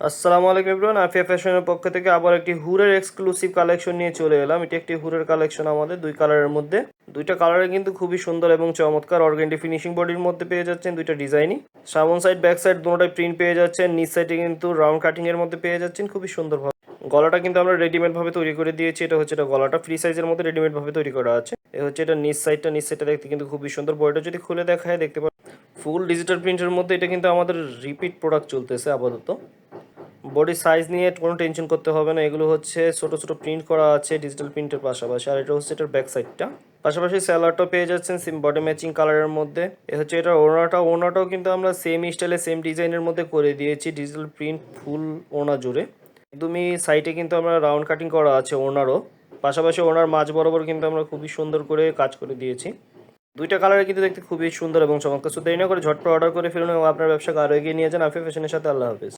আসসালামু আলাইকুম এভরিওয়ান, আফিয়া ফ্যাশনের পক্ষ থেকে আবার একটি হুরের এক্সক্লুসিভ কালেকশন নিয়ে চলে এলাম। এটি একটি হুরের কালেকশন আমাদের দুই কালারের মধ্যে। দুইটা কালারে কিন্তু খুবই সুন্দর এবং চমৎকার অর্গানডি ফিনিশিং বডির মধ্যে পেয়ে যাচ্ছেন দুইটা ডিজাইনই। সামন সাইড ব্যাক সাইড দুটোটাই প্রিন্ট পেয়ে যাচ্ছেন, নিচ সাইডে কিন্তু রাউন্ড কাটিং এর মধ্যে পেয়ে যাচ্ছেন খুবই সুন্দরভাবে। গলাটা কিন্তু আমরা রেডিমেড ভাবে তৈরি করে দিয়েছি। এটা গলাটা ফ্রি সাইজের মধ্যে রেডিমেড ভাবে তৈরি করা আছে। এটা নিচ সাইডটা দেখতে কিন্তু খুবই সুন্দর। বডিটা যদি খুলে দেখায় দেখতে পাবেন ফুল ডিজিটাল প্রিন্টের মধ্যে। এটা কিন্তু আমাদের রিপিট প্রোডাক্ট চলতেছে আপাতত। বডি সাইজ নিয়ে কোনো টেনশন করতে হবে না, এগুলো হচ্ছে ছোট ছোট প্রিন্ট করা আছে ডিজিটাল প্রিন্টের পাশাপাশি। আর এটা হচ্ছে এটার ব্যাক সাইডটা, পাশাপাশি স্যালাডটা পেয়ে যাচ্ছেন সিম বডি ম্যাচিং কালারের মধ্যে। হচ্ছে এটা ওড়নাটাও কিন্তু আমরা সেম স্টাইলে সেম ডিজাইনের মধ্যে করে দিয়েছি, ডিজিটাল প্রিন্ট ফুল ওড়না জুড়ে। একদমই সাইডে কিন্তু আমরা রাউন্ড কাটিং করা আছে ওড়নারও, পাশাপাশি ওড়নার মাঝ বরাবর কিন্তু আমরা খুবই সুন্দর করে কাজ করে দিয়েছি। দুইটা কালারে কিন্তু দেখতে খুবই সুন্দর এবং চমৎকার। দেরি না করে ঝটপট অর্ডার করে ফেলুন এবং আপনার ব্যবসাকে আরও এগিয়ে নিয়ে যান আফিয়া ফ্যাশনের সাথে। আল্লাহ হাফেজ।